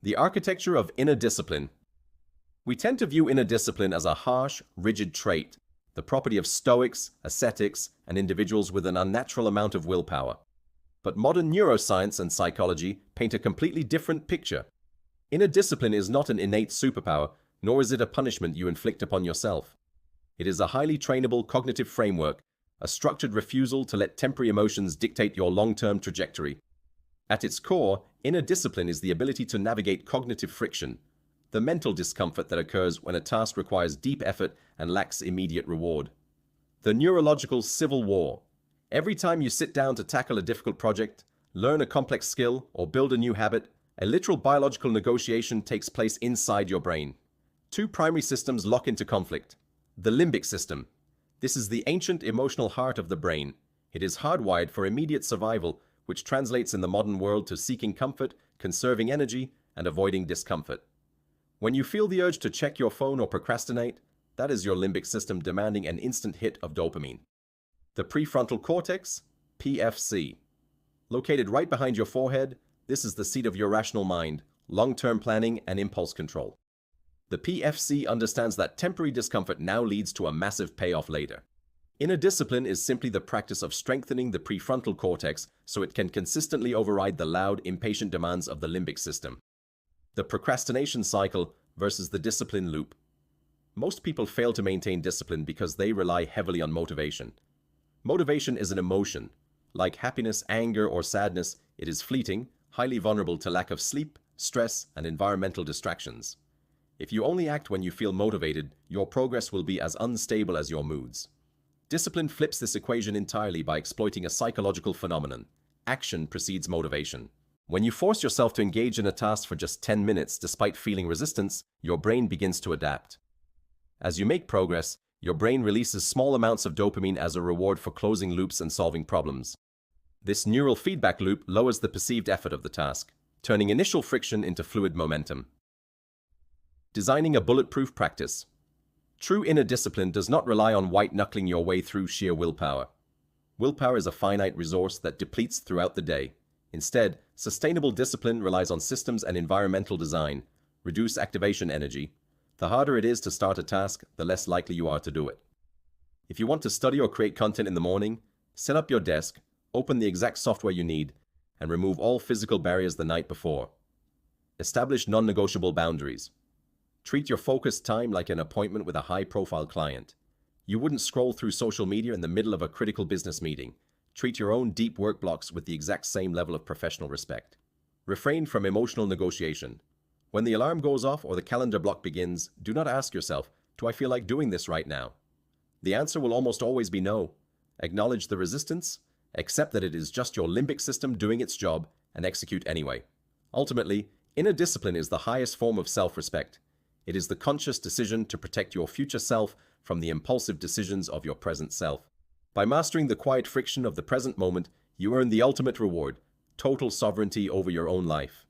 The architecture of inner discipline. We tend to view inner discipline as a harsh, rigid trait, the property of stoics, ascetics, and individuals with an unnatural amount of willpower. But modern neuroscience and psychology paint a completely different picture. Inner discipline is not an innate superpower, nor is it a punishment you inflict upon yourself. It is a highly trainable cognitive framework, a structured refusal to let temporary emotions dictate your long-term trajectory. At its core, inner discipline is the ability to navigate cognitive friction, the mental discomfort that occurs when a task requires deep effort and lacks immediate reward. The neurological civil war. Every time you sit down to tackle a difficult project, learn a complex skill, or build a new habit, a literal biological negotiation takes place inside your brain. Two primary systems lock into conflict. The limbic system. This is the ancient emotional heart of the brain. It is hardwired for immediate survival, which translates in the modern world to seeking comfort, conserving energy, and avoiding discomfort. When you feel the urge to check your phone or procrastinate, that is your limbic system demanding an instant hit of dopamine. The prefrontal cortex, PFC. Located right behind your forehead, this is the seat of your rational mind, long-term planning, and impulse control. The PFC understands that temporary discomfort now leads to a massive payoff later. Inner discipline is simply the practice of strengthening the prefrontal cortex so it can consistently override the loud, impatient demands of the limbic system. The procrastination cycle versus the discipline loop. Most people fail to maintain discipline because they rely heavily on motivation. Motivation is an emotion. Like happiness, anger, or sadness, it is fleeting, highly vulnerable to lack of sleep, stress, and environmental distractions. If you only act when you feel motivated, your progress will be as unstable as your moods. Discipline flips this equation entirely by exploiting a psychological phenomenon. Action precedes motivation. When you force yourself to engage in a task for just 10 minutes despite feeling resistance, your brain begins to adapt. As you make progress, your brain releases small amounts of dopamine as a reward for closing loops and solving problems. This neural feedback loop lowers the perceived effort of the task, turning initial friction into fluid momentum. Designing a bulletproof practice. True inner discipline does not rely on white-knuckling your way through sheer willpower. Willpower is a finite resource that depletes throughout the day. Instead, sustainable discipline relies on systems and environmental design. Reduce activation energy. The harder it is to start a task, the less likely you are to do it. If you want to study or create content in the morning, set up your desk, open the exact software you need, and remove all physical barriers the night before. Establish non-negotiable boundaries. Treat your focused time like an appointment with a high-profile client. You wouldn't scroll through social media in the middle of a critical business meeting. Treat your own deep work blocks with the exact same level of professional respect. Refrain from emotional negotiation. When the alarm goes off or the calendar block begins, do not ask yourself, do I feel like doing this right now? The answer will almost always be no. Acknowledge the resistance, accept that it is just your limbic system doing its job, and execute anyway. Ultimately, inner discipline is the highest form of self-respect. It is the conscious decision to protect your future self from the impulsive decisions of your present self. By mastering the quiet friction of the present moment, you earn the ultimate reward, total sovereignty over your own life.